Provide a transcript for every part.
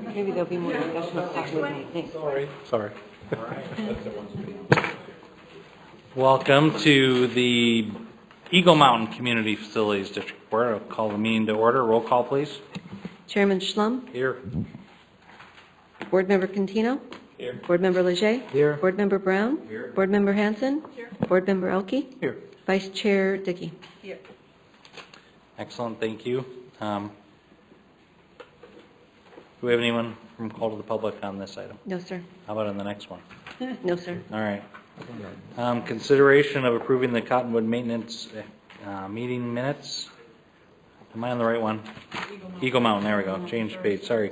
Maybe there'll be more discussion of Cottonwood Meeting. Sorry. Welcome to the Eagle Mountain Community Facilities District Board. I'll call the meeting to order. Roll call, please. Chairman Schlum, Here. Board Member Cantino, Here. Board Member Leger, Here. Board Member Brown, Here. Board Member Hanson, Board Member Elke, Here. Vice Chair Dickey. Excellent, thank you. Do we have anyone from call to the public on this item? No, sir. How about on the next one? No, sir. All right. Consideration of approving the Cottonwood Maintenance meeting minutes. Am I on the right one? Eagle Mountain, there we go. Change page, sorry.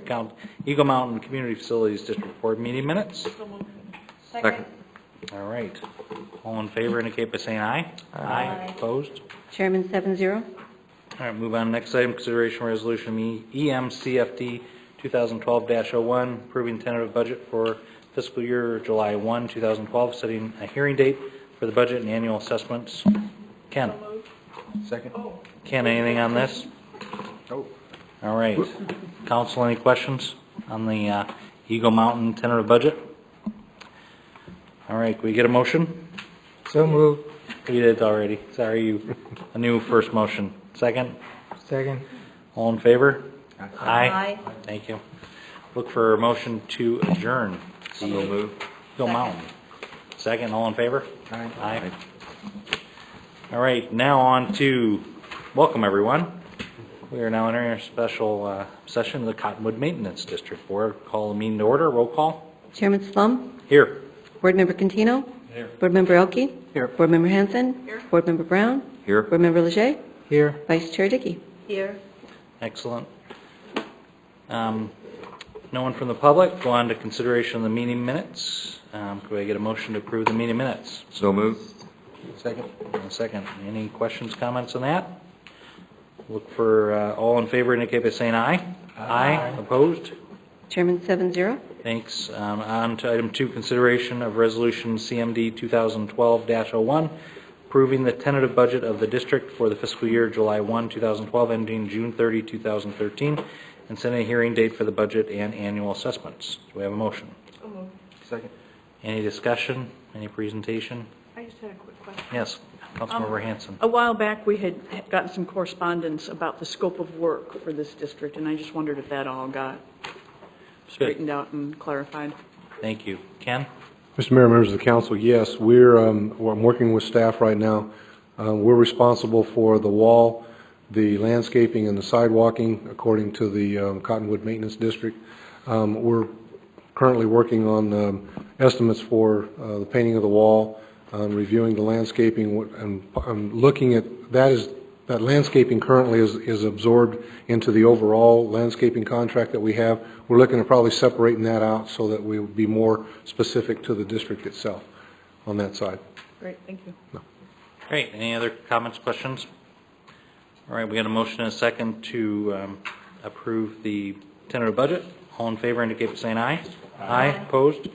Eagle Mountain Community Facilities District Board meeting minutes. Second. All right. All in favor indicate by saying aye. Aye. Opposed? Chairman 7-0. All right, move on. Next item, consideration resolution EMCFD 2012-01, approving tentative budget for fiscal year July 1, 2012, setting a hearing date for the budget and annual assessments. Ken? Second. Ken, anything on this? Oh. All right. Council, any questions on the Eagle Mountain tentative budget? All right, can we get a motion? So moved. We did already. Sorry, a new first motion. Second? Second. All in favor? Aye. Thank you. Look for a motion to adjourn. So moved. Eagle Mountain. Second, all in favor? Aye. Aye. All right, now on to, welcome everyone. We are now entering our special session of the Cottonwood Maintenance District Board. Call the meeting to order. Roll call. Chairman Slum, Here. Board Member Cantino, Here. Board Member Elke, Here. Board Member Hanson, Board Member Brown, Here. Board Member Leger, Here. Vice Chair Dickey. Here. Excellent. No one from the public. Go on to consideration of the meeting minutes. Could I get a motion to approve the meeting minutes? So moved. Second. Second. Any questions, comments on that? Look for all in favor indicate by saying aye. Aye. Opposed? Chairman 7-0. Thanks. On to item 2, consideration of resolution CMD 2012-01, approving the tentative budget of the district for the fiscal year July 1, 2012, ending June 30, 2013, and setting a hearing date for the budget and annual assessments. Do we have a motion? So moved. Second. Any discussion? Any presentation? I just had a quick question. Yes, Councilmember Hanson. A while back, we had gotten some correspondence about the scope of work for this district, and I just wondered if that all got straightened out and clarified. Thank you. Ken? Mr. Mayor, members of the council, yes, I'm working with staff right now. We're responsible for the wall, the landscaping, and the sidewalking according to the Cottonwood Maintenance District. We're currently working on estimates for the painting of the wall, reviewing the landscaping, and looking at that landscaping currently is absorbed into the overall landscaping contract that we have. We're looking at probably separating that out so that we will be more specific to the district itself on that side. Great, thank you. Great. Any other comments, questions? All right, we got a motion and a second to approve the tentative budget. All in favor indicate by saying aye. Aye. Opposed?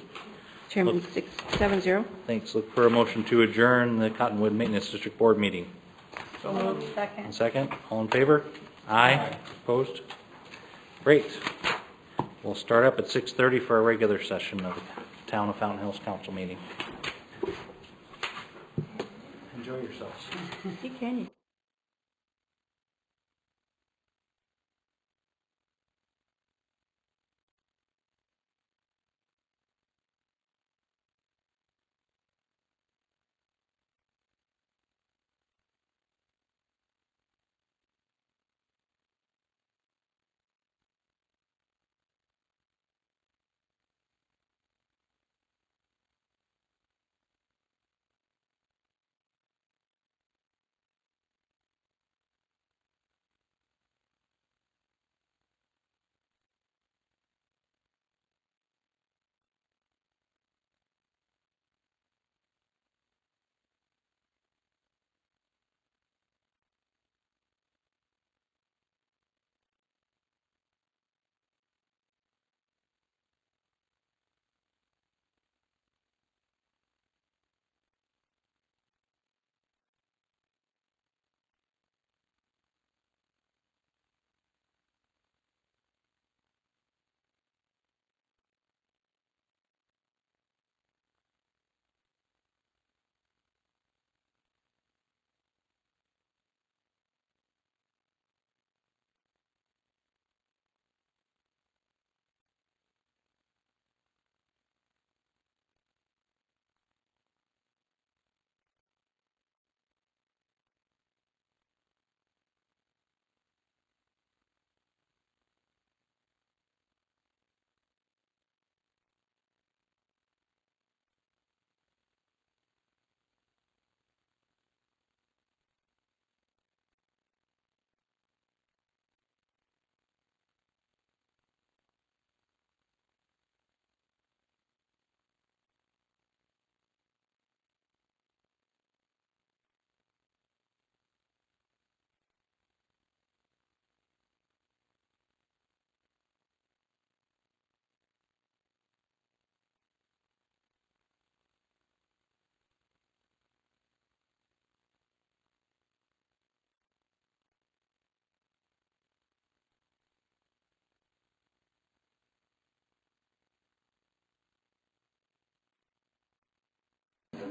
Chairman 7-0. Thanks. Look for a motion to adjourn the Cottonwood Maintenance District Board meeting. So moved. Second. And second, all in favor? Aye. Opposed? Great. We'll start up at 6:30 for our regular session of the Town of Fountain Hills Council meeting. Enjoy yourselves. You can.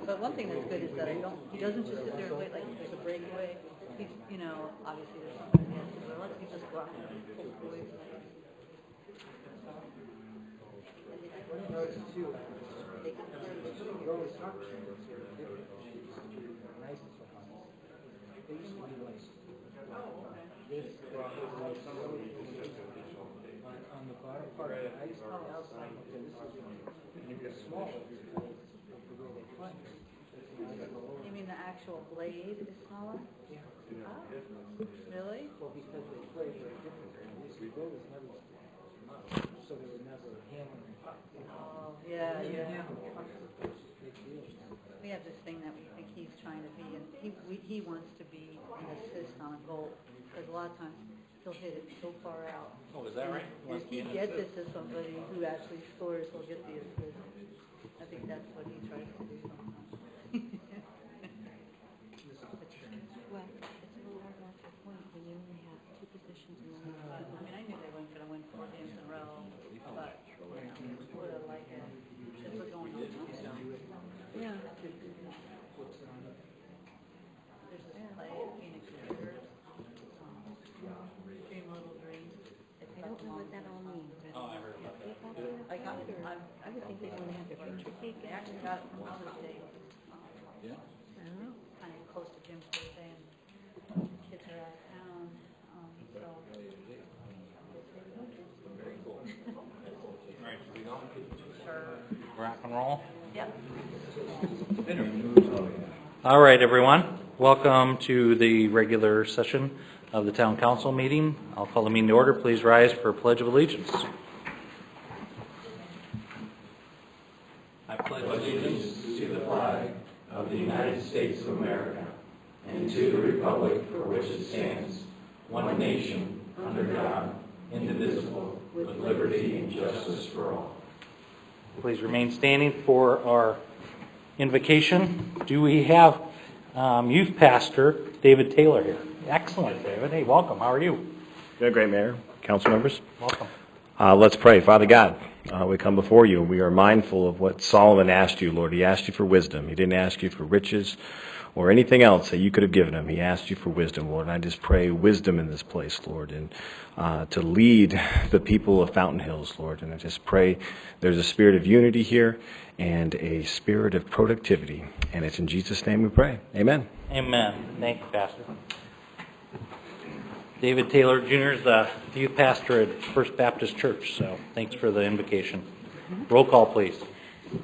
But one thing that's good is that he doesn't just sit there and wait like there's a breakaway. He's, obviously there's something he has to do, but let's just go out and pull the away. On the bottom part of the ice, on the outside, it's small. You mean the actual blade is smaller? Yeah. Oh, really? Well, because they play very differently. This rebuild was never so they were never hammering puck. Oh, yeah. We have this thing that we think he's trying to be, and he wants to be an assist on a goal, because a lot of times he'll hit it so far out. Oh, is that right? And if he gets it to somebody who actually scores, he'll get the assist. I think that's what he tries to do sometimes. Well, it's a little hard not to point when you only have two positions in the league. I mean, I knew they weren't going to win 4 games in a row, but would have liked it. This was going on. Yeah. There's this play at Phoenix Risers, Dream Little Dreams. It's I don't know what that all means. Oh, I heard about that. I would think they'd want to have their future cake. They actually got it from Mother's Day. Yeah. I don't know. Kind of close to Jim's birthday, and kids are out of town, so. Very cool. All right, should we go? Sure. Rock and roll. Yep. All right, everyone. Welcome to the regular session of the Town Council meeting. I'll call the meeting to order. Please rise for Pledge of Allegiance. I pledge allegiance to the flag of the United States of America and to the republic for which it stands, one nation, under God, indivisible, with liberty and justice for all. Please remain standing for our invocation. Do we have youth pastor David Taylor here? Excellent, David. Hey, welcome. How are you? Doing great, Mayor, council members. Welcome. Let's pray. Father God, we come before you. We are mindful of what Solomon asked you, Lord. He asked you for wisdom. He didn't ask you for riches or anything else that you could have given him. He asked you for wisdom, Lord. And I just pray wisdom in this place, Lord, and to lead the people of Fountain Hills, Lord. And I just pray there's a spirit of unity here and a spirit of productivity. And it's in Jesus' name we pray. Amen. Amen. Thank you, Pastor. David Taylor Jr. is the youth pastor at First Baptist Church, so thanks for the invocation. Roll call, please.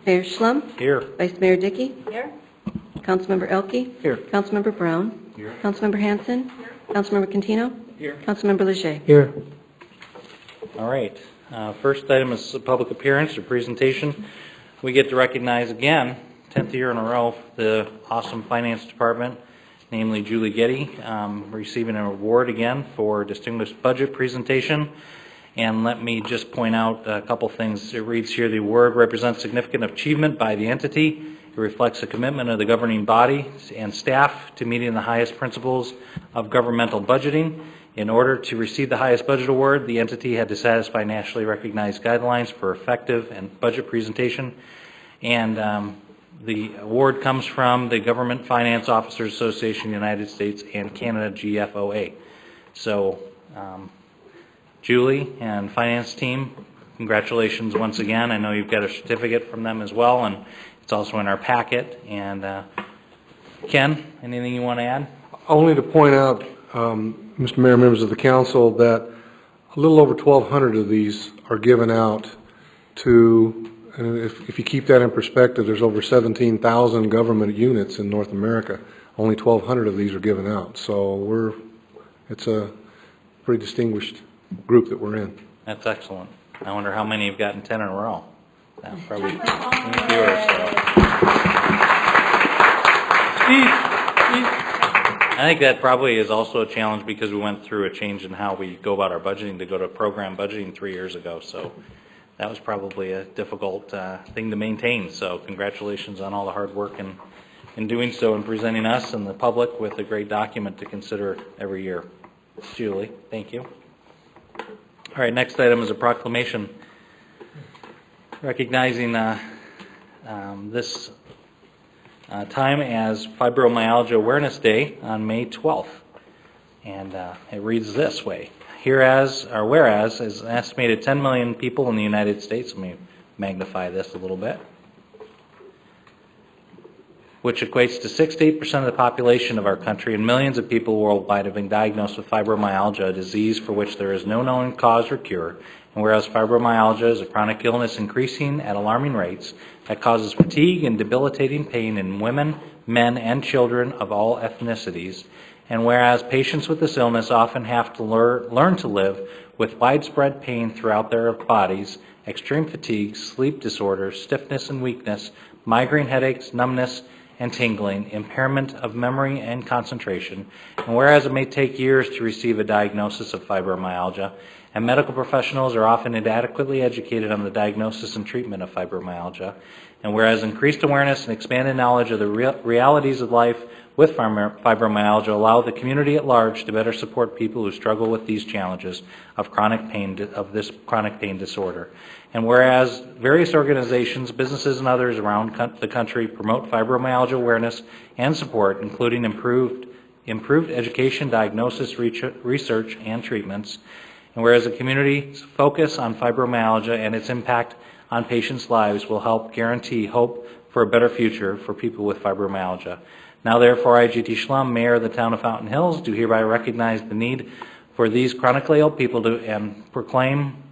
Mayor Schlum, Here. Vice Mayor Dickey, Here? Councilmember Elke. Here. Councilmember Brown. Here. Councilmember Hanson. Councilmember Cantino. Here. Councilmember Leger. Here. All right. First item is a public appearance or presentation. We get to recognize again, 10th year in a row, the awesome finance department, namely Julie Getty, receiving an award again for distinguished budget presentation. And let me just point out a couple things. It reads here, the award represents significant achievement by the entity. It reflects a commitment of the governing body and staff to meeting the highest principles of governmental budgeting. In order to receive the highest budget award, the entity had to satisfy nationally recognized guidelines for effective and budget presentation. And the award comes from the Government Finance Officers Association of the United States and Canada, GFOA. So, Julie and finance team, congratulations once again. I know you've got a certificate from them as well, and it's also in our packet. And Ken, anything you want to add? Only to point out, Mr. Mayor, members of the council, that a little over 1,200 of these are given out to, and if you keep that in perspective, there's over 17,000 government units in North America. Only 1,200 of these are given out. So it's a pretty distinguished group that we're in. That's excellent. I wonder how many have gotten 10 in a row. That's probably fewer. I think that probably is also a challenge because we went through a change in how we go about our budgeting to go to program budgeting 3 years ago. So that was probably a difficult thing to maintain. So congratulations on all the hard work in doing so and presenting us and the public with a great document to consider every year. Julie, thank you. All right, next item is a proclamation recognizing this time as Fibromyalgia Awareness Day on May 12th. And it reads this way. Whereas, is an estimated 10 million people in the United States, let me magnify this a little bit, which equates to 6 to 8% of the population of our country, and millions of people worldwide have been diagnosed with fibromyalgia, a disease for which there is no known cause or cure. And whereas fibromyalgia is a chronic illness increasing at alarming rates that causes fatigue and debilitating pain in women, men, and children of all ethnicities, and whereas patients with this illness often have to learn to live with widespread pain throughout their bodies, extreme fatigue, sleep disorders, stiffness and weakness, migraine headaches, numbness, and tingling, impairment of memory and concentration, and whereas it may take years to receive a diagnosis of fibromyalgia, and medical professionals are often inadequately educated on the diagnosis and treatment of fibromyalgia, and whereas increased awareness and expanded knowledge of the realities of life with fibromyalgia allow the community at large to better support people who struggle with these challenges of this chronic pain disorder. And whereas various organizations, businesses, and others around the country promote fibromyalgia awareness and support, including improved education, diagnosis, research, and treatments. And whereas the community's focus on fibromyalgia and its impact on patients' lives will help guarantee hope for a better future for people with fibromyalgia. Now therefore, I, G.T. Schlum, Mayor of the Town of Fountain Hills, do hereby recognize the need for these chronically ill people and proclaim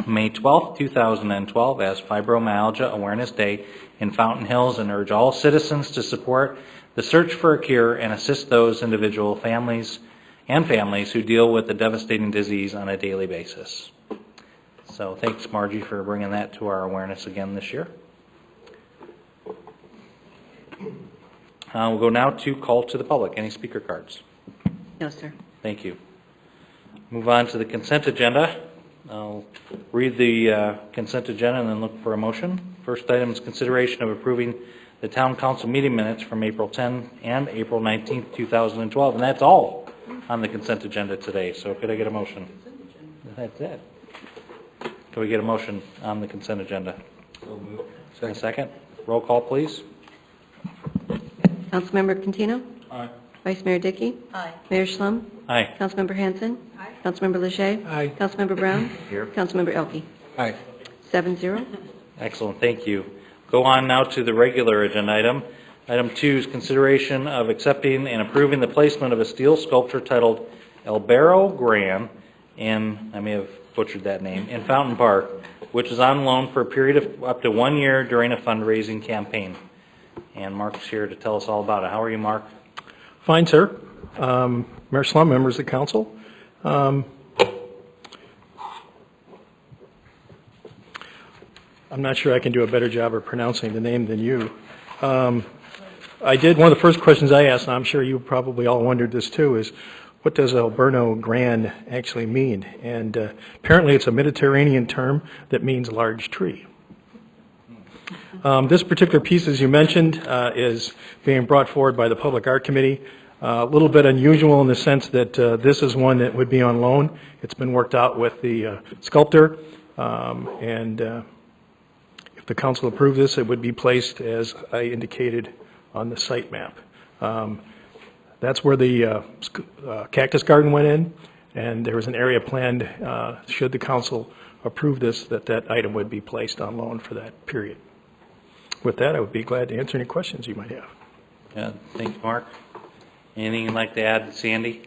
May 12, 2012 as Fibromyalgia Awareness Day in Fountain Hills, and urge all citizens to support the search for a cure and assist those individual families who deal with the devastating disease on a daily basis. So thanks, Margie, for bringing that to our awareness again this year. We'll go now to call to the public. Any speaker cards? No, sir. Thank you. Move on to the consent agenda. I'll read the consent agenda and then look for a motion. First item is consideration of approving the town council meeting minutes from April 10 and April 19th, 2012. And that's all on the consent agenda today. So could I get a motion? That's it. Can we get a motion on the consent agenda? A second. Roll call, please. Councilmember Cantino? Aye. Vice Mayor Dickey? Aye. Mayor Schlum? Aye. Councilmember Hanson? Aye. Councilmember Leger? Aye. Councilmember Brown? Here. Councilmember Elke? Aye. 7-0. Excellent, thank you. Go on now to the regular agenda item. Item 2 is consideration of accepting and approving the placement of a steel sculpture titled El Barro Gran in, I may have butchered that name, in Fountain Park, which is on loan for a period of up to 1 year during a fundraising campaign. And Mark's here to tell us all about it. How are you, Mark? Fine, sir. Mayor Schlum, members of the council. I'm not sure I can do a better job of pronouncing the name than you. One of the first questions I asked, and I'm sure you probably all wondered this too, is what does El Barro Gran actually mean? And apparently it's a Mediterranean term that means large tree. This particular piece, as you mentioned, is being brought forward by the Public Art Committee. A little bit unusual in the sense that this is one that would be on loan. It's been worked out with the sculptor, and if the council approved this, it would be placed, as I indicated, on the site map. That's where the cactus garden went in, and there was an area planned, should the council approve this, that item would be placed on loan for that period. With that, I would be glad to answer any questions you might have. Yeah, thanks, Mark. Anything you'd like to add, Sandy?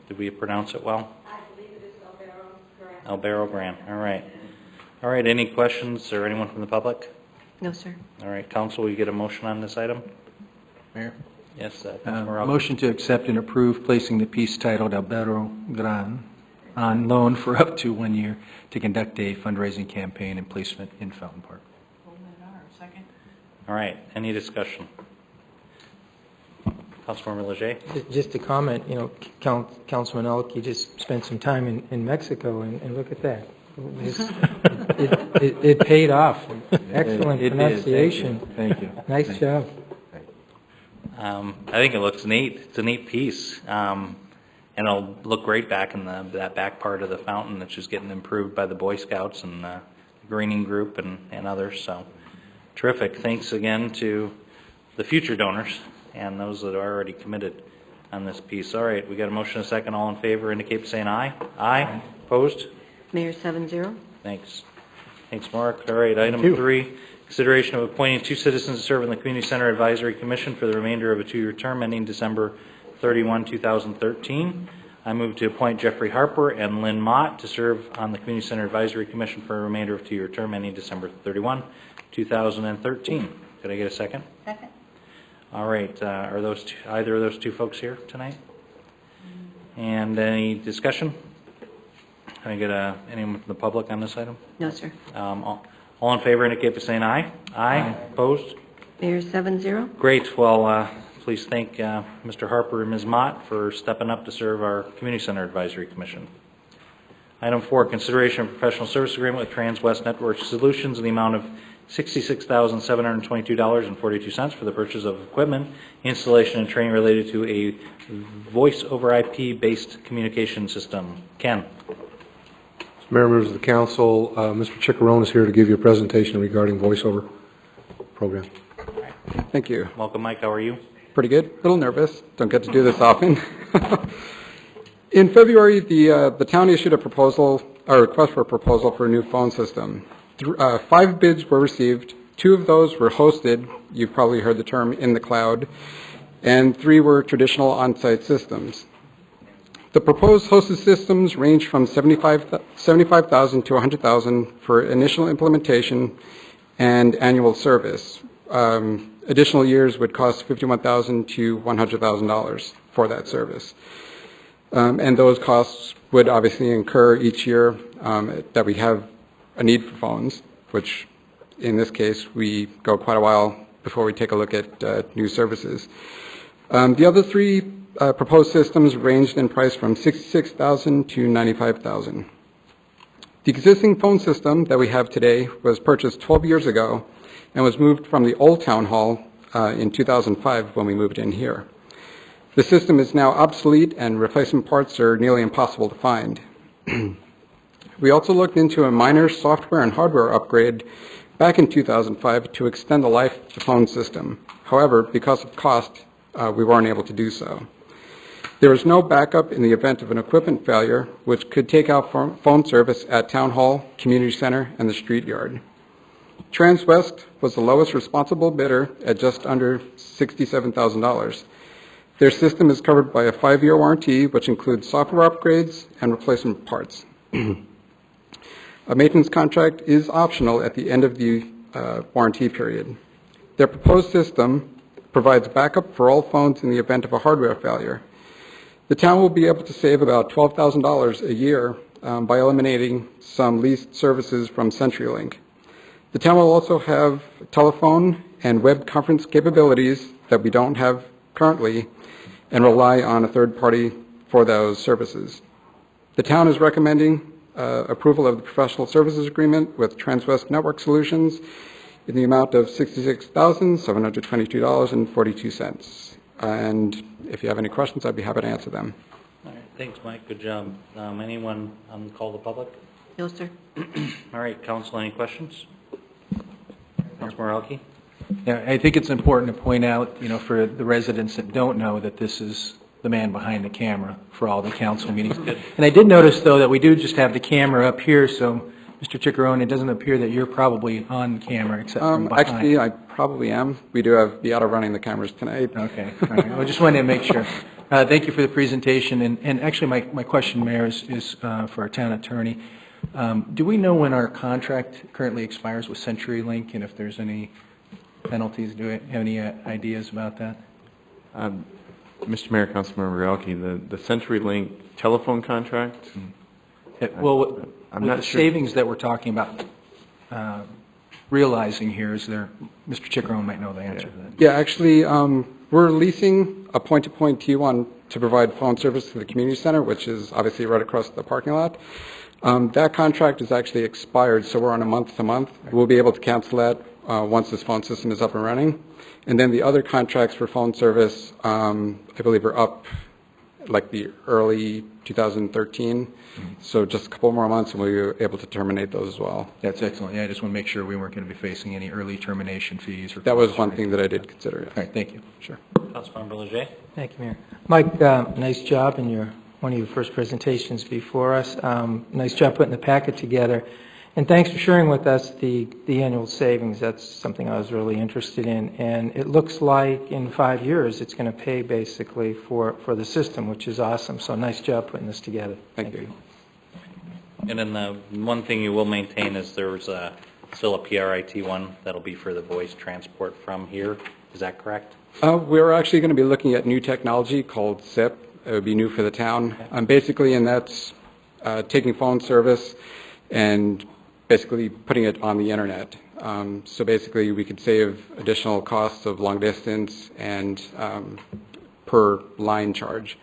Did we pronounce it well? I believe it is El Barro Gran. El Barro Gran. All right. All right, any questions or anyone from the public? No, sir. All right, council, will you get a motion on this item? Mayor? Yes, Councilmember Elk. Motion to accept and approve placing the piece titled El Barro Gran on loan for up to 1 year to conduct a fundraising campaign and placement in Fountain Park. Second. All right, any discussion? Councilmember Leger? Just to comment, you know, Councilman Elke just spent some time in Mexico, and look at that. It paid off. Excellent It did. Pronunciation. Thank you. Nice job. I think it looks neat. It's a neat piece. And it'll look great back in that back part of the fountain that's just getting improved by the Boy Scouts and the greening group and others. So terrific. Thanks again to the future donors and those that are already committed on this piece. All right, we got a motion and a second. All in favor indicate by saying aye. Aye. Opposed? Mayor 7-0. Thanks. Thanks, Mark. All right, item 3, consideration of appointing 2 citizens to serve on the Community Center Advisory Commission for the remainder of a 2-year term ending December 31, 2013. I move to appoint Jeffrey Harper and Lynn Mott to serve on the Community Center Advisory Commission for a remainder of a 2-year term ending December 31, 2013. Could I get a second? Second? All right, are those either of those 2 folks here tonight? And any discussion? Can I get anyone from the public on this item? No, sir. All in favor indicate by saying aye. Aye. Opposed? Mayor 7-0. Great. Well, please thank Mr. Harper and Ms. Mott for stepping up to serve our Community Center Advisory Commission. Item 4, consideration of professional service agreement with Trans-West Network Solutions in the amount of $66,722.42 for the purchase of equipment, installation, and training related to a voice over IP-based communication system. Ken. Mayor, members of the council, Mr. Chickarone is here to give you a presentation regarding voiceover program. Thank you. Welcome, Mike. How are you? Pretty good. A little nervous. Don't get to do this often. In February, the town issued a request for a proposal for a new phone system. 5 bids were received. 2 of those were hosted. You've probably heard the term in the cloud. And 3 were traditional on-site systems. The proposed hosted systems range from $75,000 to $100,000 for initial implementation and annual service. Additional years would cost $51,000 to $100,000 for that service. And those costs would obviously incur each year that we have a need for phones, which in this case we go quite a while before we take a look at new services. The other 3 proposed systems ranged in price from $66,000 to $95,000. The existing phone system that we have today was purchased 12 years ago and was moved from the old town hall in 2005 when we moved in here. The system is now obsolete and replacement parts are nearly impossible to find. We also looked into a minor software and hardware upgrade back in 2005 to extend the life of the phone system. However, because of cost, we weren't able to do so. There is no backup in the event of an equipment failure, which could take out phone service at Town Hall, Community Center, and the street yard. Trans-West was the lowest responsible bidder at just under $67,000. Their system is covered by a 5-year warranty, which includes software upgrades and replacement parts. A maintenance contract is optional at the end of the warranty period. Their proposed system provides backup for all phones in the event of a hardware failure. The town will be able to save about $12,000 a year by eliminating some leased services from CenturyLink. The town will also have telephone and web conference capabilities that we don't have currently and rely on a third party for those services. The town is recommending approval of the professional services agreement with Trans-West Network Solutions in the amount of $66,722.42. And if you have any questions, I'd be happy to answer them. All right. Thanks, Mike. Good job. Anyone on call the public? No, sir. All right, council, any questions? Councilor Elke? Yeah, I think it's important to point out, for the residents that don't know, that this is the man behind the camera for all the council meetings. And I did notice, though, that we do just have the camera up here, so, Mr. Chickarone, it doesn't appear that you're probably on camera except from behind. Actually, I probably am. We do have the auto running the cameras tonight. Okay. All right. I just wanted to make sure. Thank you for the presentation. And actually, my question, Mayor, is for our town attorney. Do we know when our contract currently expires with CenturyLink, and if there's any penalties? Do we have any ideas about that? Mr. Mayor, Councilmember Elke, the CenturyLink telephone contract? Well, I'm with not the sure. savings that we're talking about realizing here, is there, Mr. Chickarone might know the answer to that. Yeah, actually, we're leasing a point-to-point T1 to provide phone service to the community center, which is obviously right across the parking lot. That contract is actually expired, so we're on a month-to-month. We'll be able to cancel that once this phone system is up and running. And then the other contracts for phone service, I believe, are up like the early 2013. So just a couple more months and we were able to terminate those as well. That's excellent. Yeah, I just want to make sure we weren't going to be facing any early termination fees or... That was one thing that I did consider, yes. All right, thank you. Sure. Councilmember Leger? Thank you, Mayor. Mike, nice job in one of your first presentations before us. Nice job putting the packet together. And thanks for sharing with us the annual savings. That's something I was really interested in. And it looks like in 5 years, it's going to pay basically for the system, which is awesome. So nice job putting this together. Thank you. And then the one thing you will maintain is there's still a PRIT one that'll be for the voice transport from here. Is that correct? We're actually going to be looking at new technology called SIP. It would be new for the town. Basically, and that's taking phone service and basically putting it on the internet. So basically, we could save additional costs of long distance and per line charge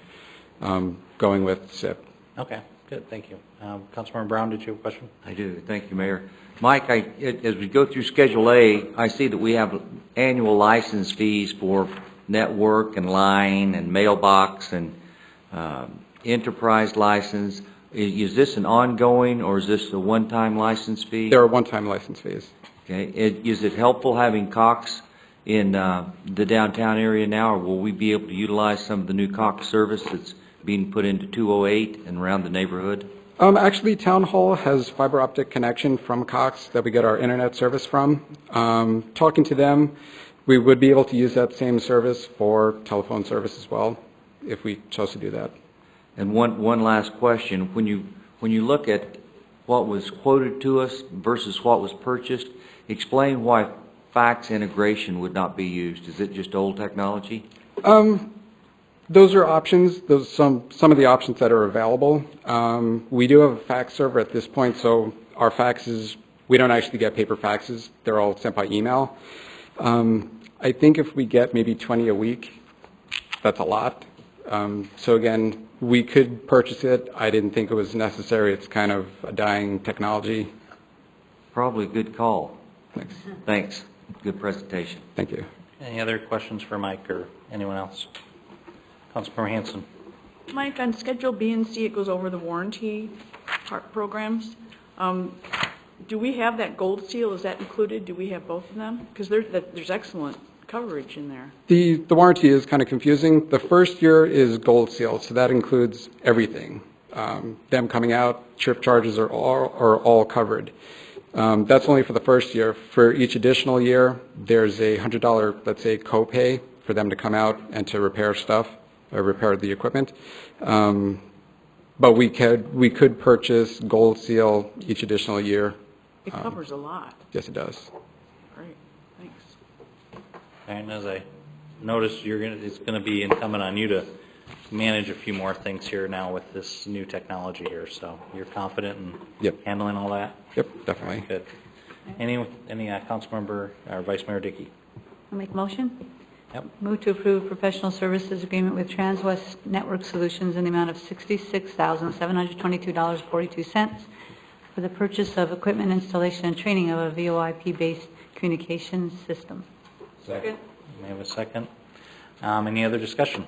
going with SIP. Okay, good, thank you. Councilmember Brown, did you have a question? I do. Thank you, Mayor. Mike, as we go through Schedule A, I see that we have annual license fees for network and line and mailbox and enterprise license. Is this an ongoing or is this a one-time license fee? There are one-time license fees. Okay. Is it helpful having Cox in the downtown area now, or will we be able to utilize some of the new Cox service that's being put into 208 and around the neighborhood? Actually, Town Hall has fiber optic connection from Cox that we get our internet service from. Talking to them, we would be able to use that same service for telephone service as well, if we chose to do that. And one last question. When you look at what was quoted to us versus what was purchased, explain why fax integration would not be used. Is it just old technology? Those are options. Those some of the options that are available. We do have a fax server at this point, so our faxes, we don't actually get paper faxes. They're all sent by email. I think if we get maybe 20 a week, that's a lot. So again, we could purchase it. I didn't think it was necessary. It's kind of a dying technology. Probably a good call. Thanks. Thanks. Good presentation. Thank you. Any other questions for Mike or anyone else? Councilmember Hanson? Mike, on Schedule B and C, it goes over the warranty programs. Do we have that gold seal? Is that included? Do we have both of them? Because there's excellent coverage in there. The warranty is kind of confusing. The first year is gold seal, so that includes everything. Them coming out, trip charges are all covered. That's only for the first year. For each additional year, there's a $100, let's say, copay for them to come out and to repair stuff, or repair the equipment. But we could purchase gold seal each additional year. It covers a lot. Yes, it does. Great. Thanks. And as I noticed, it's going to be incumbent on you to manage a few more things here now with this new technology here. So you're confident in Yep. handling all that? Yep, definitely. Good. Any council member or Vice Mayor Dickey? I'll make a motion. Yep. Move to approve professional services agreement with Transwest Network Solutions in the amount of $66,722.42 for the purchase of equipment, installation, and training of a VoIP-based communications system. Second. May I have a second? Any other discussion?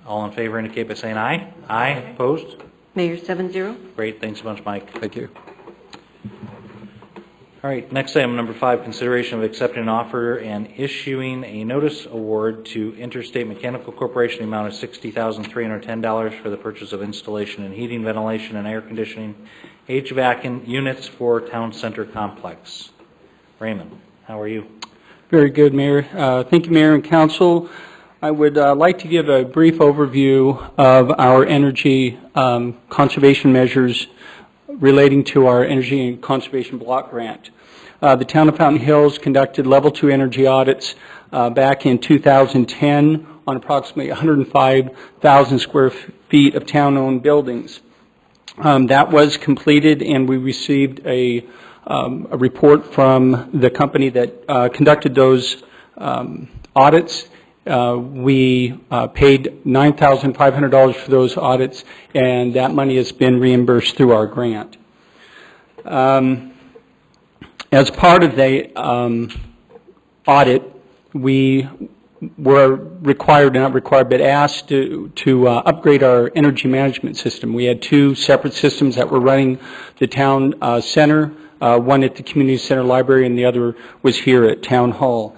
All in favor indicate by saying aye. Aye. Opposed? Mayor, 7-0. Great. Thanks a bunch, Mike. Thank you. All right, next item, number 5, consideration of accepting an offer and issuing a notice award to Interstate Mechanical Corporation in the amount of $60,310 for the purchase of installation and heating, ventilation, and air conditioning HVAC units for Town Center Complex. Raymond, how are you? Very good, Mayor. Thank you, Mayor and Council. I would like to give a brief overview of our energy conservation measures relating to our energy and conservation block grant. The town of Fountain Hills conducted level 2 energy audits back in 2010 on approximately 105,000 square feet of town-owned buildings. That was completed, and we received a report from the company that conducted those audits. We paid $9,500 for those audits, and that money has been reimbursed through our grant. As part of the audit, we were required, not required, but asked to upgrade our energy management system. We had two separate systems that were running the town center, one at the community center library and the other was here at Town Hall.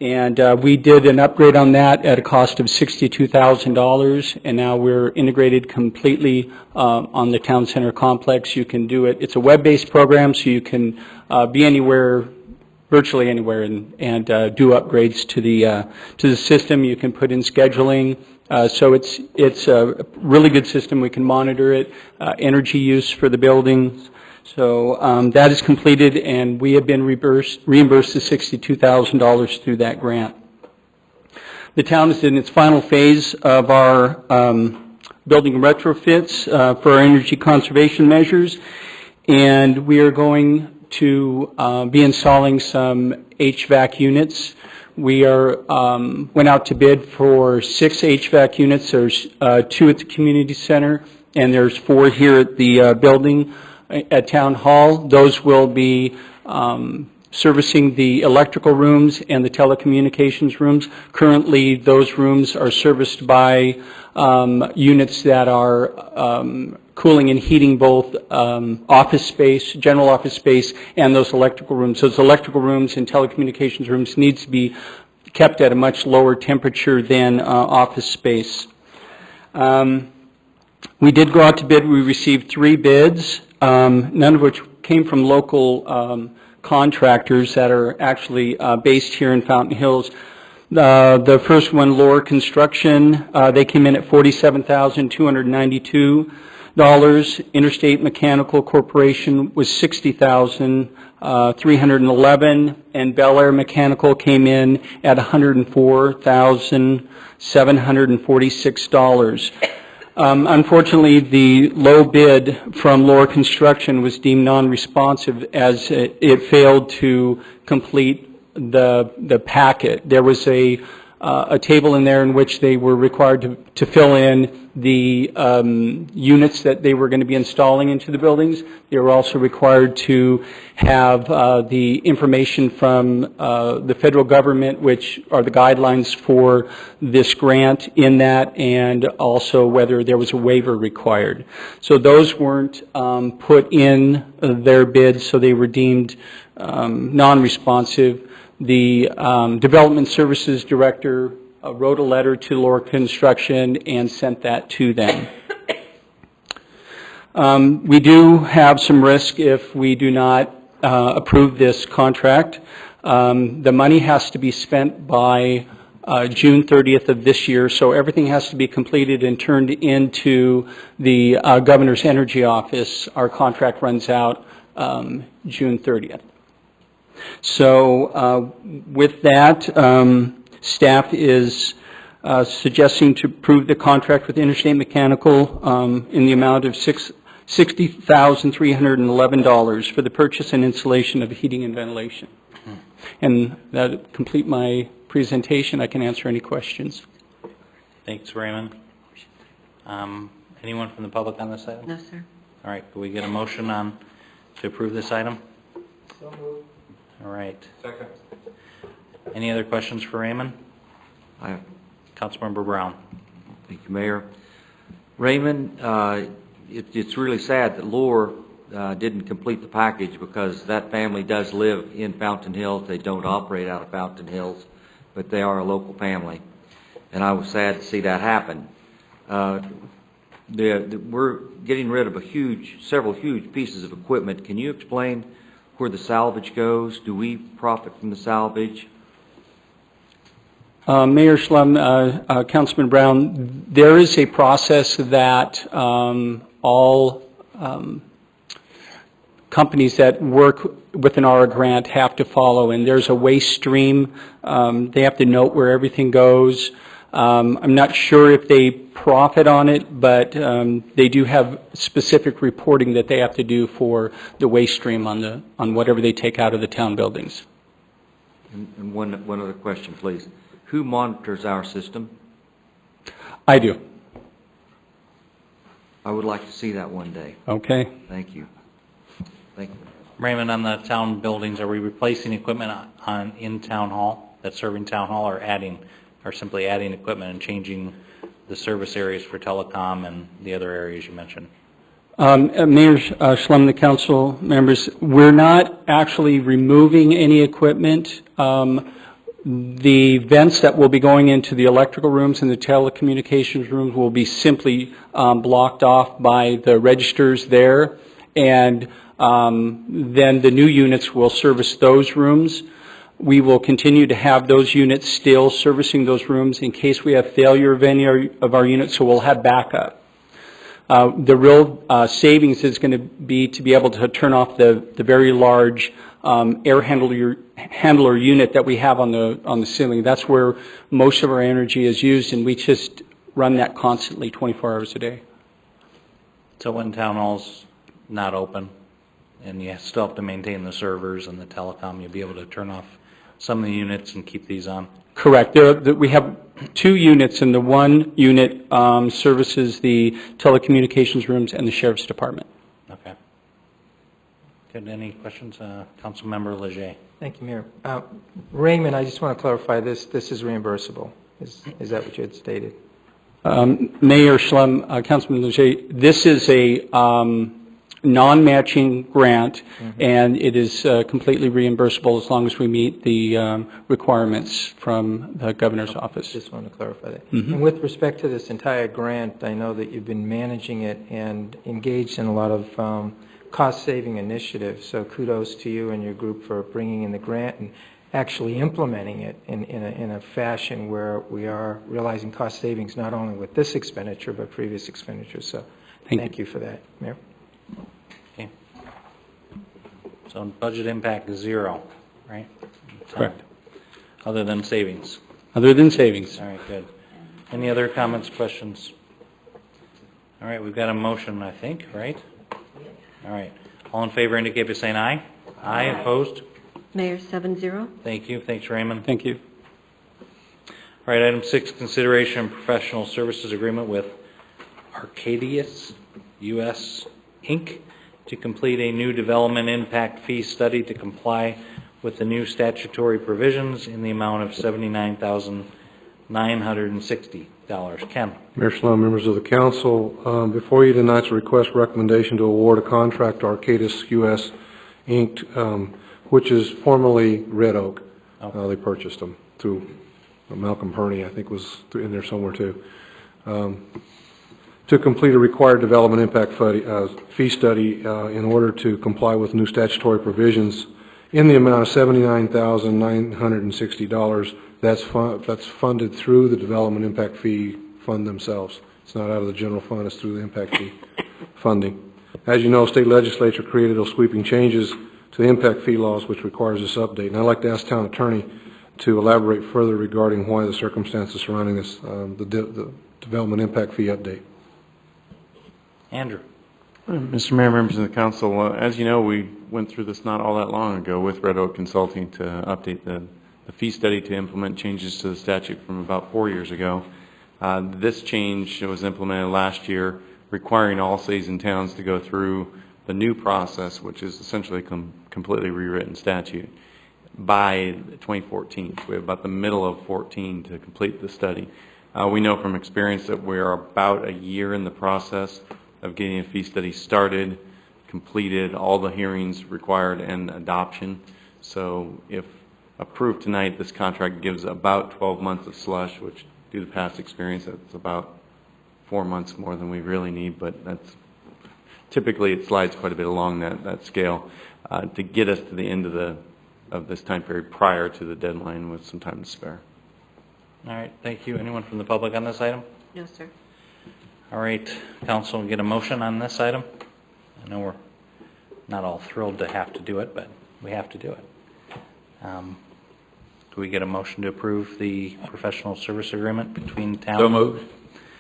And we did an upgrade on that at a cost of $62,000, and now we're integrated completely on the town center complex. You can do it. It's a web-based program, so you can be anywhere, virtually anywhere, and do upgrades to the system. You can put in scheduling. So it's a really good system. We can monitor it, energy use for the buildings. So that is completed, and we have been reimbursed the $62,000 through that grant. The town is in its final phase of our building retrofits for our energy conservation measures, and we are going to be installing some HVAC units. We went out to bid for 6 HVAC units. There's 2 at the community center, and there's 4 here at the building at Town Hall. Those will be servicing the electrical rooms and the telecommunications rooms. Currently, those rooms are serviced by units that are cooling and heating both office space, general office space, and those electrical rooms. Those electrical rooms and telecommunications rooms need to be kept at a much lower temperature than office space. We did go out to bid. We received 3 bids, none of which came from local contractors that are actually based here in Fountain Hills. The first one, Lohr Construction, they came in at $47,292. Interstate Mechanical Corporation was $60,311, and Bel Air Mechanical came in at $104,746. Unfortunately, the low bid from Lohr Construction was deemed non-responsive as it failed to complete the packet. There was a table in there in which they were required to fill in the units that they were going to be installing into the buildings. They were also required to have the information from the federal government, which are the guidelines for this grant in that, and also whether there was a waiver required. So those weren't put in their bids, so they were deemed non-responsive. The Development Services Director wrote a letter to Lohr Construction and sent that to them. We do have some risk if we do not approve this contract. The money has to be spent by June 30th of this year, so everything has to be completed and turned into the Governor's Energy Office. Our contract runs out June 30th. So with that, staff is suggesting to approve the contract with Interstate Mechanical in the amount of $60,311 for the purchase and installation of heating and ventilation. And that complete my presentation. I can answer any questions. Thanks, Raymond. Anyone from the public on this item? No, sir. All right, can we get a motion to approve this item? So moved. All right. Second. Any other questions for Raymond? I have. Councilmember Brown. Thank you, Mayor. Raymond, it's really sad that Lohr didn't complete the package because that family does live in Fountain Hills. They don't operate out of Fountain Hills, but they are a local family. And I was sad to see that happen. We're getting rid of several huge pieces of equipment. Can you explain where the salvage goes? Do we profit from the salvage? Mayor Schlum, Councilman Brown, there is a process that all companies that work within our grant have to follow, and there's a waste stream. They have to note where everything goes. I'm not sure if they profit on it, but they do have specific reporting that they have to do for the waste stream on whatever they take out of the town buildings. And one other question, please. Who monitors our system? I do. I would like to see that one day. Okay. Thank you. Thank you. Raymond, on the town buildings, are we replacing equipment in Town Hall that's serving Town Hall, or or simply adding equipment and changing the service areas for telecom and the other areas you mentioned? Mayor Schlem, the council members, we're not actually removing any equipment. The vents that will be going into the electrical rooms and the telecommunications rooms will be simply blocked off by the registers there, and then the new units will service those rooms. We will continue to have those units still servicing those rooms in case we have failure of any of our units, so we'll have backup. The real savings is going to be able to turn off the very large air handler unit that we have on the ceiling. That's where most of our energy is used, and we just run that constantly 24 hours a day. So when town hall's not open and you still have to maintain the servers and the telecom, you'll be able to turn off some of the units and keep these on? Correct. We have 2 units, and the one unit services the telecommunications rooms and the sheriff's department. Okay. Good. Any questions? Councilmember Leger. Thank you, Mayor. Raymond, I just want to clarify this. This is reimbursable. Is that what you had stated? Mayor Schlem, Councilman Leger, this is a non-matching grant, and it is completely reimbursable as long as we meet the requirements from the governor's office. Just want to clarify that. And with respect to this entire grant, I know that you've been managing it and engaged in a lot of cost-saving initiatives, so kudos to you and your group for bringing in the grant and actually implementing it in a fashion where we are realizing cost savings not only with this expenditure but previous expenditures. So thank you for that, Mayor. Okay. So budget impact is 0, right? Correct. Other than savings? Other than savings. All right, good. Any other comments, questions? All right, we've got a motion, I think, right? All right. All in favor indicate by saying aye. Aye. Opposed? Mayor, 7-0. Thank you. Thanks, Raymond. Thank you. All right, item 6, consideration of professional services agreement with Arcadius US Inc. to complete a new development impact fee study to comply with the new statutory provisions in the amount of $79,960. Ken. Mayor Schlem, members of the council, before you tonight's a request recommendation to award a contract to Arcadis US Inc., which is formerly Red Oak. They purchased them through Malcolm Perney, I think was in there somewhere too, to complete a required development impact fee study in order to comply with new statutory provisions in the amount of $79,960. That's funded through the development impact fee fund themselves. It's not out of the general fund, it's through the impact fee funding. As you know, state legislature created those sweeping changes to the impact fee laws, which requires this update. And I'd like to ask town attorney to elaborate further regarding why the circumstances surrounding this, the development impact fee update. Andrew. Mr. Mayor, members of the council, as you know, we went through this not all that long ago with Red Oak Consulting to update the fee study to implement changes to the statute from about 4 years ago. This change was implemented last year, requiring all cities and towns to go through the new process, which is essentially completely rewritten statute, by 2014. So we have about the middle of 14 to complete the study. We know from experience that we are about a year in the process of getting a fee study started, completed, all the hearings required, and adoption. So if approved tonight, this contract gives about 12 months of slush, which due to past experience, that's about 4 months more than we really need, but that's typically it slides quite a bit along that scale to get us to the end of this time period prior to the deadline with some time to spare. All right, thank you. Anyone from the public on this item? No, sir. All right, council, get a motion on this item. I know we're not all thrilled to have to do it, but we have to do it. Do we get a motion to approve the professional service agreement between town? So moved.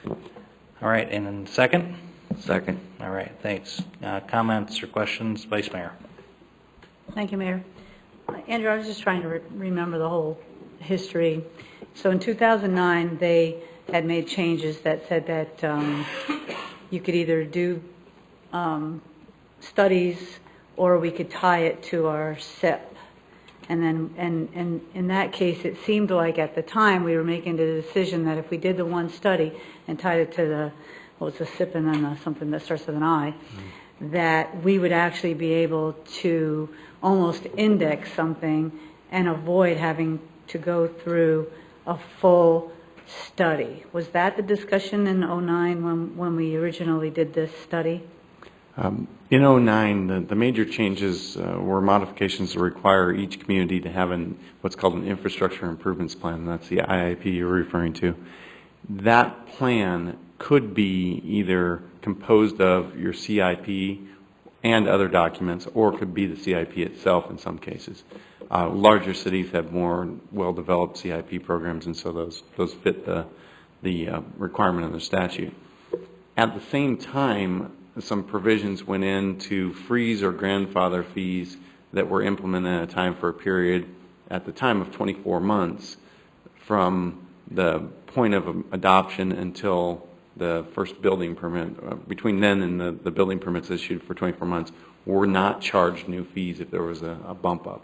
All right, and then second? Second. All right, thanks. Comments or questions, Vice Mayor? Thank you, Mayor. Andrew, I was just trying to remember the whole history. So in 2009, they had made changes that said that you could either do studies or we could tie it to our SIP. And then, and in that case, it seemed like at the time, we were making the decision that if we did the one study and tied it to the, well, it's a SIP and then something that starts with an I, that we would actually be able to almost index something and avoid having to go through a full study. Was that the discussion in '09 when we originally did this study? In '09, the major changes were modifications to require each community to have what's called an infrastructure improvements plan. That's the IIP you're referring to. That plan could be either composed of your CIP and other documents, or it could be the CIP itself in some cases. Larger cities have more well-developed CIP programs, and so those fit the requirement of the statute. At the same time, some provisions went in to freeze or grandfather fees that were implemented at a time for a period at the time of 24 months from the point of adoption until the first building permit. Between then and the building permits issued for 24 months, were not charged new fees if there was a bump up.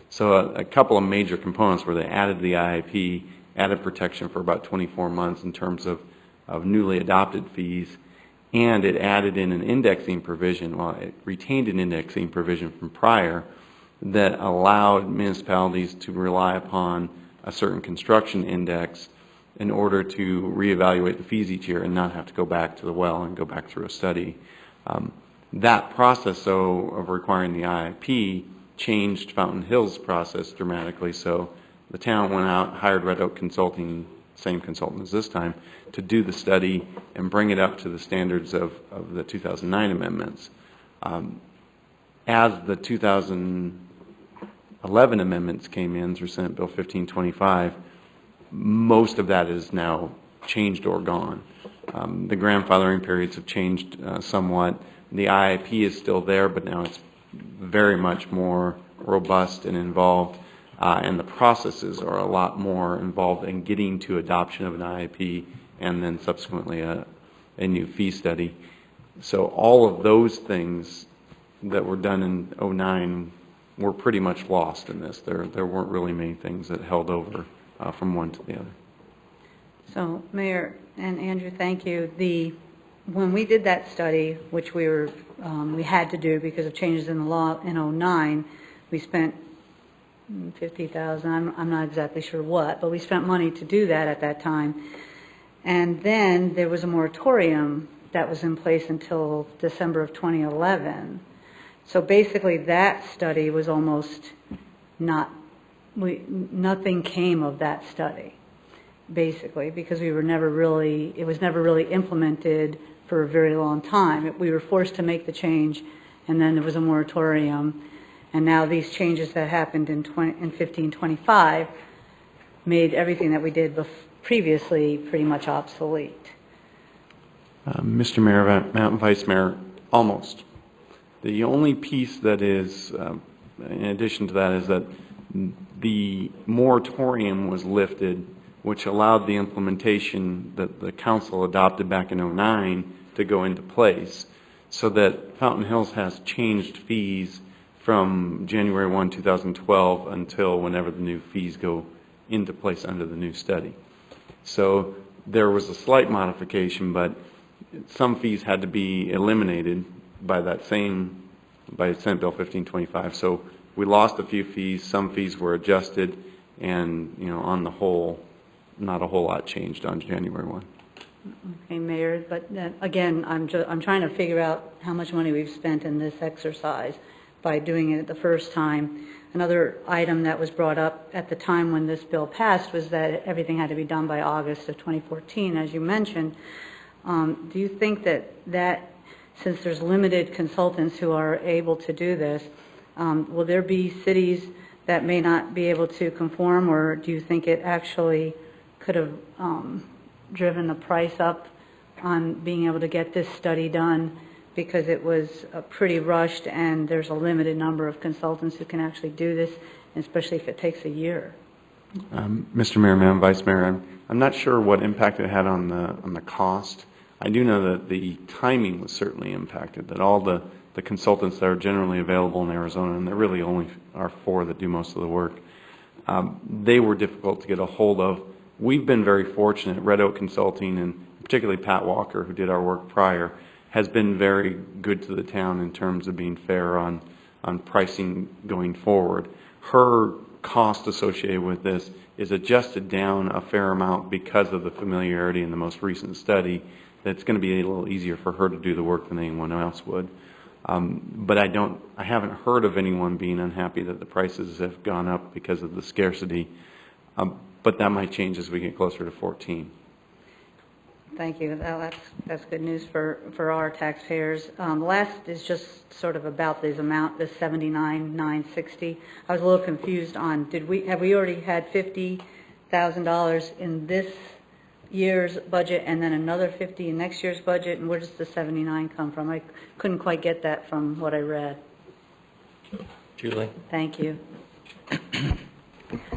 So a couple of major components where they added the IIP, added protection for about 24 months in terms of newly adopted fees, and it added in an indexing provision, well, it retained an indexing provision from prior that allowed municipalities to rely upon a certain construction index in order to reevaluate the fees each year and not have to go back to the well and go back through a study. That process, though, of requiring the IIP changed Fountain Hills' process dramatically. So the town went out, hired Red Oak Consulting, same consultant as this time, to do the study and bring it up to the standards of the 2009 amendments. As the 2011 amendments came in through Senate Bill 1525, most of that is now changed or gone. The grandfathering periods have changed somewhat. The IIP is still there, but now it's very much more robust and involved, and the processes are a lot more involved in getting to adoption of an IIP and then subsequently a new fee study. So all of those things that were done in '09 were pretty much lost in this. There weren't really many things that held over from one to the other. So, Mayor and Andrew, thank you. When we did that study, which we had to do because of changes in the law in '09, we spent $50,000. I'm not exactly sure what, but we spent money to do that at that time. And then there was a moratorium that was in place until December of 2011. So basically, that study was almost nothing came of that study, basically, because it was never really implemented for a very long time. We were forced to make the change, and then there was a moratorium, and now these changes that happened in 1525 made everything that we did previously pretty much obsolete. Mr. Mayor, Vice Mayor, almost. The only piece that is, in addition to that, is that the moratorium was lifted, which allowed the implementation that the council adopted back in '09 to go into place, so that Fountain Hills has changed fees from January 1, 2012 until whenever the new fees go into place under the new study. So there was a slight modification, but some fees had to be eliminated by Senate Bill 1525. So we lost a few fees, some fees were adjusted, and on the whole, not a whole lot changed on January 1. Okay, Mayor, but again, I'm trying to figure out how much money we've spent in this exercise by doing it the first time. Another item that was brought up at the time when this bill passed was that everything had to be done by August of 2014, as you mentioned. Do you think that since there's limited consultants who are able to do this, will there be cities that may not be able to conform, or do you think it actually could have driven the price up on being able to get this study done because it was pretty rushed and there's a limited number of consultants who can actually do this, especially if it takes a year? Mr. Mayor, Madam Vice Mayor, I'm not sure what impact it had on the cost. I do know that the timing was certainly impacted, that all the consultants that are generally available in Arizona, and there really only are 4 that do most of the work, they were difficult to get a hold of. We've been very fortunate. Red Oak Consulting, and particularly Pat Walker, who did our work prior, has been very good to the town in terms of being fair on pricing going forward. Her cost associated with this is adjusted down a fair amount because of the familiarity in the most recent study. That's going to be a little easier for her to do the work than anyone else would. But I haven't heard of anyone being unhappy that the prices have gone up because of the scarcity. But that might change as we get closer to 14. Thank you. That's good news for our taxpayers. Last is just sort of about this amount, the $79,960. I was a little confused on, have we already had $50,000 in this year's budget and then another 50 in next year's budget, and where does the 79 come from? I couldn't quite get that from what I read. Julie? Thank you.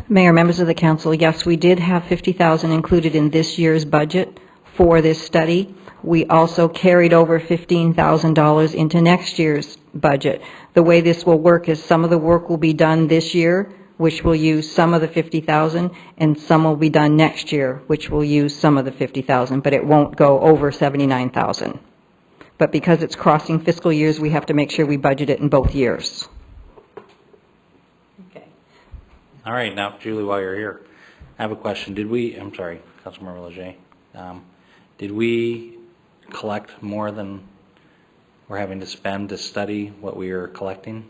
Mayor, members of the council, yes, we did have $50,000 included in this year's budget for this study. We also carried over $15,000 into next year's budget. The way this will work is some of the work will be done this year, which will use some of the $50,000, and some will be done next year, which will use some of the $50,000, but it won't go over $79,000. But because it's crossing fiscal years, we have to make sure we budget it in both years. Okay. All right, now, Julie, while you're here, I have a question. I'm sorry, Councilmember Leger. Did we collect more than we're having to spend to study what we are collecting?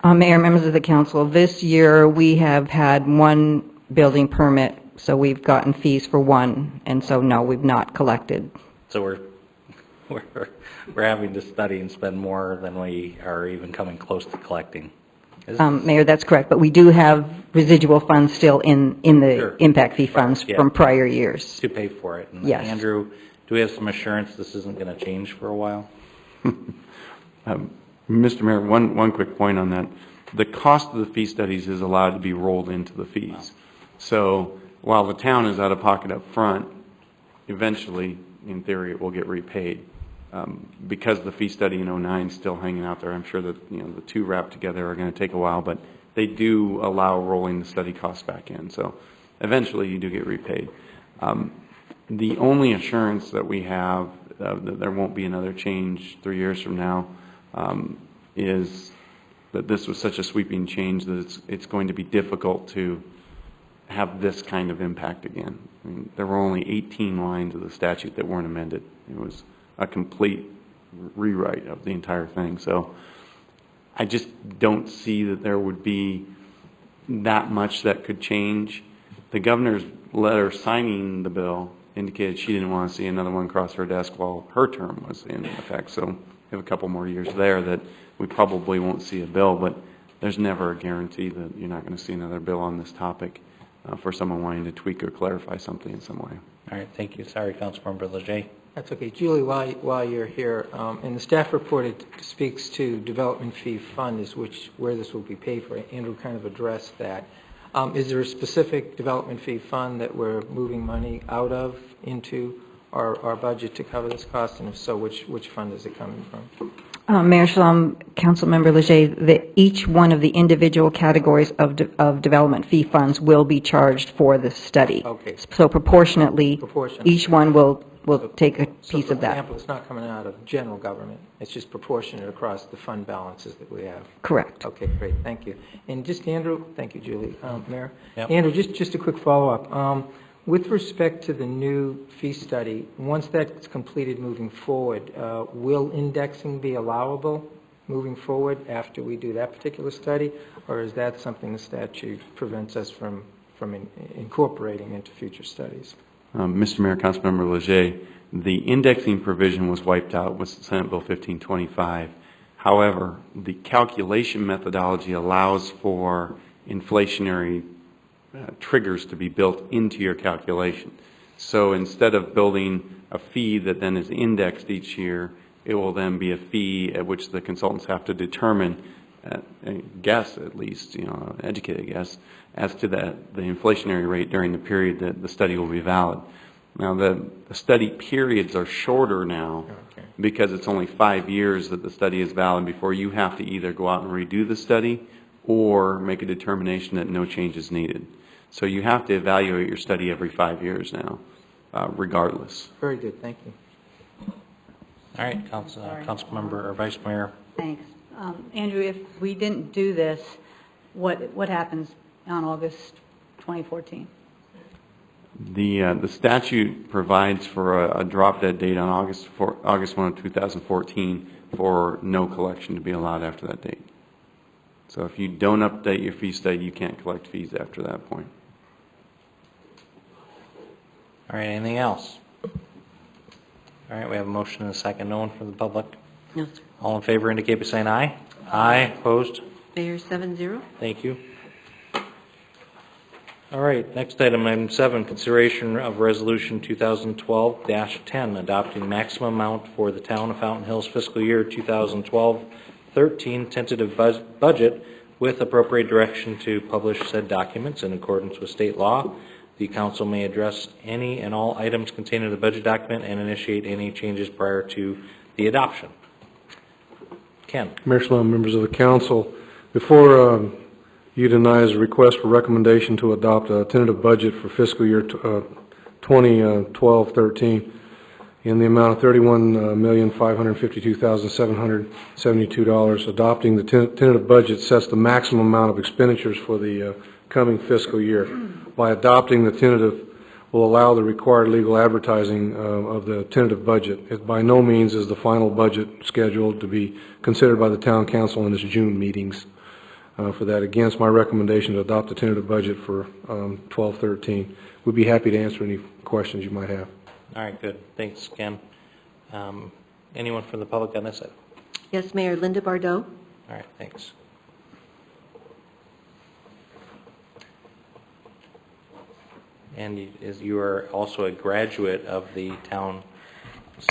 Mayor, members of the council, this year we have had 1 building permit, so we've gotten fees for 1, and so no, we've not collected. So we're having to study and spend more than we are even coming close to collecting. Mayor, that's correct, but we do have residual funds still in the Sure. impact fee funds Yeah. from prior years. To pay for it. And Yes. Andrew, do we have some assurance this isn't going to change for a while? Mr. Mayor, one quick point on that. The cost of the fee studies is allowed to be rolled into the fees. So while the town is out of pocket up front, eventually, in theory, it will get repaid. Because the fee study in '09 is still hanging out there, I'm sure that the 2 wrapped together are going to take a while, but they do allow rolling the study costs back in. So eventually, you do get repaid. The only assurance that we have that there won't be another change 3 years from now is that this was such a sweeping change that it's going to be difficult to have this kind of impact again. I mean, there were only 18 lines of the statute that weren't amended. It was a complete rewrite of the entire thing. So I just don't see that there would be that much that could change. The governor's letter signing the bill indicated she didn't want to see another one cross her desk while her term was in effect. So we have a couple more years there that we probably won't see a bill, but there's never a guarantee that you're not going to see another bill on this topic for someone wanting to tweak or clarify something in some way. All right, thank you. Sorry, Councilmember Leger. That's okay. Julie, while you're here, in the staff report, it speaks to development fee fund is where this will be paid for. Andrew kind of addressed that. Is there a specific development fee fund that we're moving money out of into our budget to cover this cost? And if so, which fund is it coming from? Mayor Shalom, Councilmember Leger, each one of the individual categories of development fee funds will be charged for the study. Okay. So proportionately, each one will take a piece of For that. example, it's not coming out of general government. It's just proportionate across the fund balances that we have. Correct. Okay, great. Thank you. And just Andrew, thank you, Julie. Mayor? Yep. Andrew, just a quick follow-up. With respect to the new fee study, once that's completed moving forward, will indexing be allowable moving forward after we do that particular study? Or is that something the statute prevents us from incorporating into future studies? Mr. Mayor, Councilmember Leger, the indexing provision was wiped out with Senate Bill 1525. However, the calculation methodology allows for inflationary triggers to be built into your calculation. So instead of building a fee that then is indexed each year, it will then be a fee at which the consultants have to determine, guess at least, educated guess, as to the inflationary rate during the period that the study will be valid. Now, the study periods are shorter now because it's only 5 years that the study is valid before you have to either go out and redo the study or make a determination that no change is needed. So you have to evaluate your study every 5 years now, regardless. Very good, thank you. All right, Councilmember or Vice Mayor. Thanks. Andrew, if we didn't do this, what happens on August 2014? The statute provides for a drop-dead date on August 1 of 2014 for no collection to be allowed after that date. So if you don't update your fee study, you can't collect fees after that point. All right, anything else? All right, we have a motion and a second. No one from the public? No, sir. All in favor indicate by saying aye. Aye. Opposed? Mayor, 7-0. Thank you. All right, next item, item 7, consideration of resolution 2012-10, adopting maximum amount for the town of Fountain Hills fiscal year 2012-13 tentative budget with appropriate direction to publish said documents in accordance with state law. The council may address any and all items contained in the budget document and initiate any changes prior to the adoption. Ken. Mayor Sloan, members of the council, before you deny a request for recommendation to adopt a tentative budget for fiscal year 2012-13 in the amount of $31,552,772. Adopting the tentative budget sets the maximum amount of expenditures for the coming fiscal year. By adopting the tentative will allow the required legal advertising of the tentative budget. It by no means is the final budget scheduled to be considered by the town council in its June meetings. For that, against my recommendation to adopt the tentative budget for 12-13. We'd be happy to answer any questions you might have. All right, good. Thanks, Ken. Anyone from the public on this side? Yes, Mayor, Linda Bardot. All right, thanks. And you are also a graduate of the town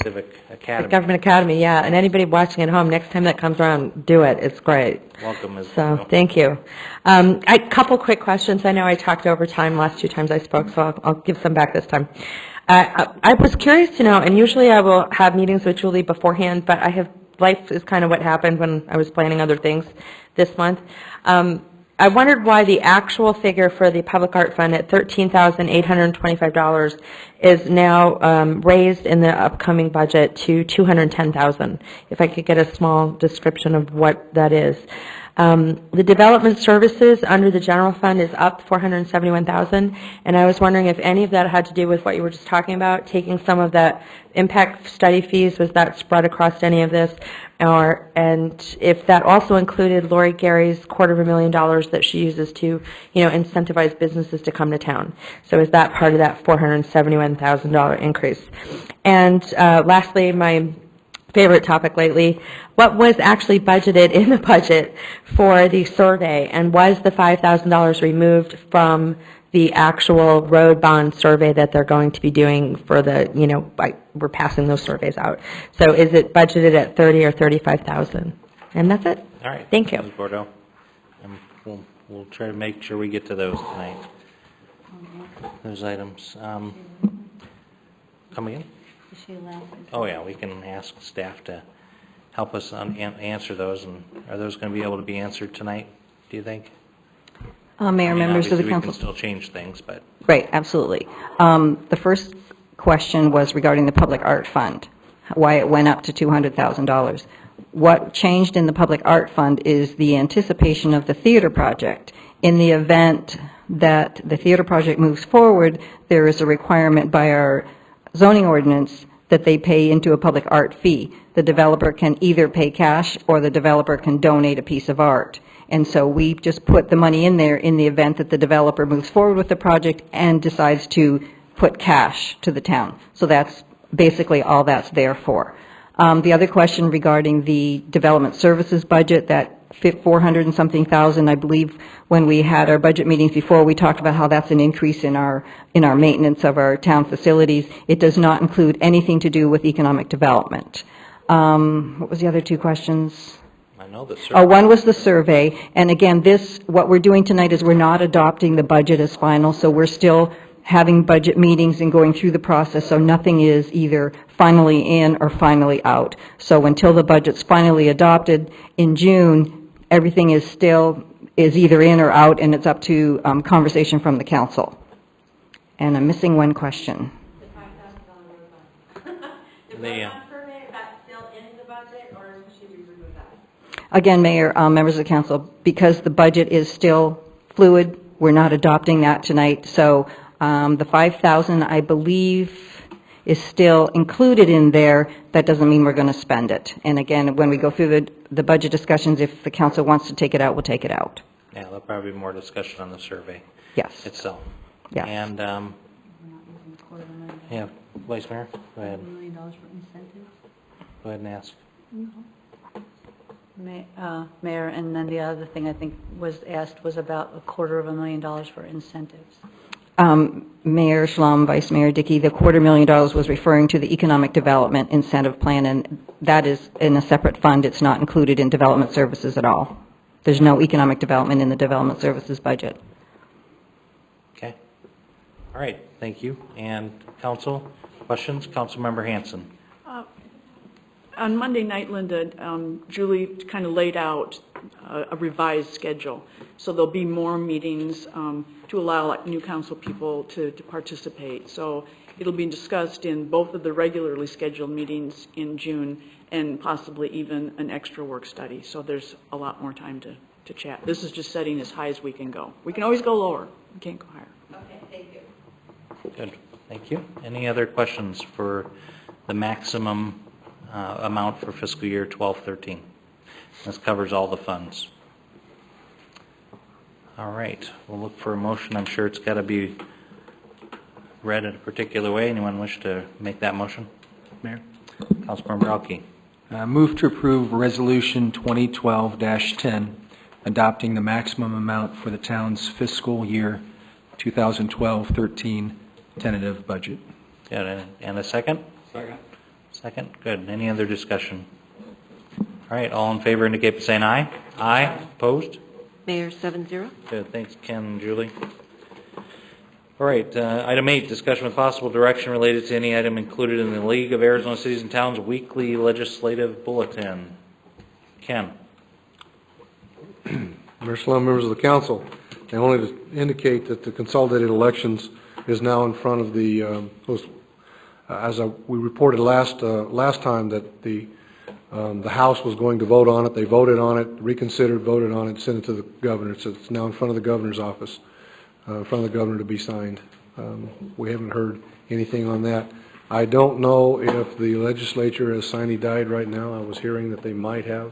Civic Academy. The Government Academy, yeah. And anybody watching at home, next time that comes around, do it. It's great. Welcome. So, thank you. A couple quick questions. I know I talked over time last 2 times I spoke, so I'll give some back this time. I was curious to know, and usually I will have meetings with Julie beforehand, but life is kind of what happened when I was planning other things this month. I wondered why the actual figure for the Public Art Fund at $13,825 is now raised in the upcoming budget to $210,000. If I could get a small description of what that is. The development services under the general fund is up $471,000, and I was wondering if any of that had to do with what you were just talking about, taking some of that impact study fees. Was that spread across any of this? And if that also included Lori Gary's $250,000 that she uses to, incentivize businesses to come to town. So is that part of that $471,000 increase? And lastly, my favorite topic lately, what was actually budgeted in the budget for the survey, and was the $5,000 removed from the actual road bond survey that they're going to be doing for the, we're passing those surveys out. So is it budgeted at $30,000 or $35,000? And that's it. All right. Thank you. Ms. Bordeaux. We'll try to make sure we get to those tonight. Those items. Come again? Oh, yeah, we can ask staff to help us answer those, and are those going to be able to be answered tonight, do you think? Mayor, members of the council. We can still change things, but. Right, absolutely. The first question was regarding the Public Art Fund, why it went up to $200,000. What changed in the Public Art Fund is the anticipation of the theater project. In the event that the theater project moves forward, there is a requirement by our zoning ordinance that they pay into a public art fee. The developer can either pay cash or the developer can donate a piece of art. And so we just put the money in there in the event that the developer moves forward with the project and decides to put cash to the town. So that's basically all that's there for. The other question regarding the development services budget, that 400 and something thousand, I believe when we had our budget meetings before, we talked about how that's an increase in our maintenance of our town facilities. It does not include anything to do with economic development. What was the other 2 questions? I know the survey. One was the survey, and again, what we're doing tonight is we're not adopting the budget as final, so we're still having budget meetings and going through the process, so nothing is either finally in or finally out. So until the budget's finally adopted in June, everything is either in or out, and it's up to conversation from the council. And I'm missing one question. Again, Mayor, members of the council, because the budget is still fluid, we're not adopting that tonight. So the 5,000, I believe, is still included in there. That doesn't mean we're going to spend it. And again, when we go through the budget discussions, if the council wants to take it out, we'll take it out. Yeah, there'll probably be more discussion on the survey Yes. itself. Yes. And, yeah, Vice Mayor, go ahead. $1 million for incentives? Go ahead and ask. Mayor, and then the other thing I think was asked was about $250,000 for incentives. Mayor Schlum, Vice Mayor Dickey, the $250,000 was referring to the Economic Development Incentive Plan, and that is in a separate fund. It's not included in development services at all. There's no economic development in the development services budget. Okay. All right, thank you. And council, questions? Councilmember Hanson. On Monday night, Linda, Julie kind of laid out a revised schedule. So there'll be more meetings to allow new council people to participate. So it'll be discussed in both of the regularly scheduled meetings in June and possibly even an extra work study. So there's a lot more time to chat. This is just setting as high as we can go. We can always go lower. We can't go higher. Okay, thank you. Good, thank you. Any other questions for the maximum amount for fiscal year 12-13? This covers all the funds. All right, we'll look for a motion. I'm sure it's got to be read in a particular way. Anyone wish to make that motion? Mayor? Councilmember Alke. Move to approve Resolution 2012-10, adopting the maximum amount for the town's fiscal year 2012-13 tentative budget. Good, and a second? Second. Second, good. Any other discussion? All right, all in favor indicate by saying aye. Aye. Opposed? Mayor 7-0. Good, thanks Ken and Julie. All right, item 8, discussion with possible direction related to any item included in the League of Arizona Cities and Towns weekly legislative bulletin. Ken. Mayor Slum, members of the council, I only to indicate that the consolidated elections is now in front of the, we reported last time that the House was going to vote on it. They voted on it, reconsidered, voted on it, sent it to the governor. So it's now in front of the governor's office, in front of the governor to be signed. We haven't heard anything on that. I don't know if the legislature has signed died right now. I was hearing that they might have,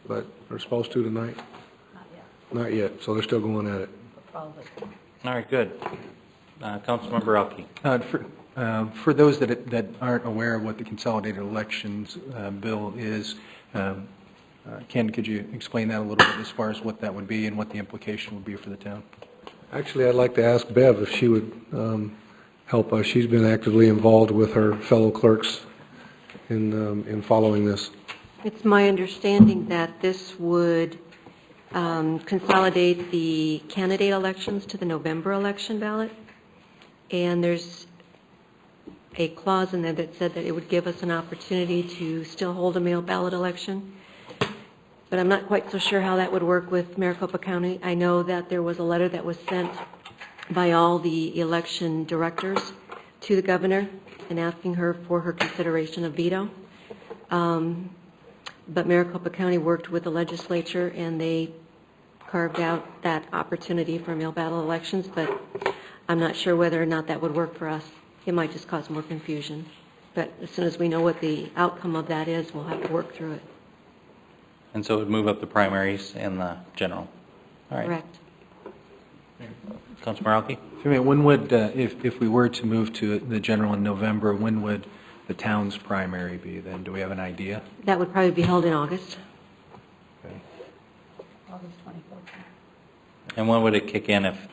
but they're supposed to tonight. Not yet, so they're still going at it. All right, good. Councilmember Alke. For those that aren't aware of what the Consolidated Elections Bill is, Ken, could you explain that a little bit as far as what that would be and what the implication would be for the town? Actually, I'd like to ask Bev if she would help us. She's been actively involved with her fellow clerks in following this. It's my understanding that this would consolidate the candidate elections to the November election ballot. And there's a clause in there that said that it would give us an opportunity to still hold a mail ballot election. But I'm not quite so sure how that would work with Maricopa County. I know that there was a letter that was sent by all the election directors to the governor and asking her for her consideration of veto. But Maricopa County worked with the legislature and they carved out that opportunity for mail ballot elections, but I'm not sure whether or not that would work for us. It might just cause more confusion. But as soon as we know what the outcome of that is, we'll have to work through it. And so it would move up the primaries and the general. All right. Correct. Councilmember Alke. So, when would, if we were to move to the general in November, when would the town's primary be then? Do we have an idea? That would probably be held in August. Okay. August 24th. And when would it kick in if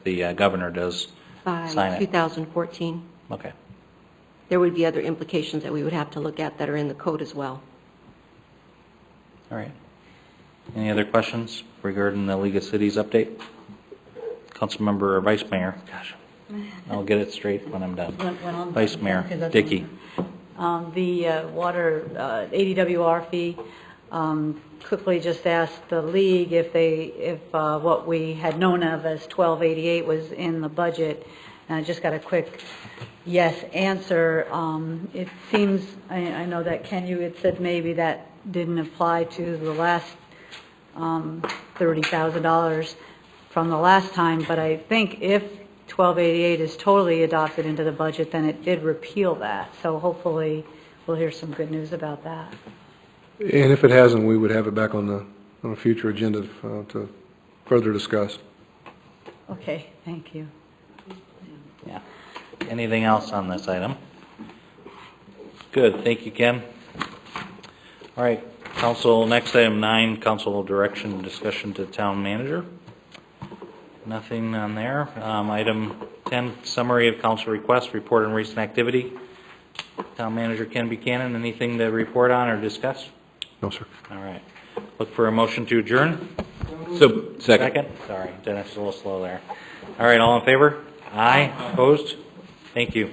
the governor does sign By it? 2014. Okay. There would be other implications that we would have to look at that are in the code as well. All right. Any other questions regarding the League of Cities update? Councilmember or Vice Mayor? Gosh, I'll get it straight when I'm done. When I'm Vice done, Mayor 'cause that's- Dickey. The water ADWR fee, quickly just asked the league if what we had known of as 1288 was in the budget. And I just got a quick yes answer. It seems, I know that Ken, you had said maybe that didn't apply to the last $30,000 from the last time, but I think if 1288 is totally adopted into the budget, then it did repeal that. So hopefully, we'll hear some good news about that. And if it hasn't, we would have it back on a future agenda to further discuss. Okay, thank you. Yeah. Anything else on this item? Good, thank you, Ken. All right, council, next item 9, council direction discussion to town manager. Nothing on there. Item 10, summary of council requests, report on recent activity. Town manager Ken Buchanan, anything to report on or discuss? No, sir. All right. Look for a motion to adjourn. So, second. Sorry, Dennis, a little slow there. All right, all in favor? Aye. Opposed? Thank you.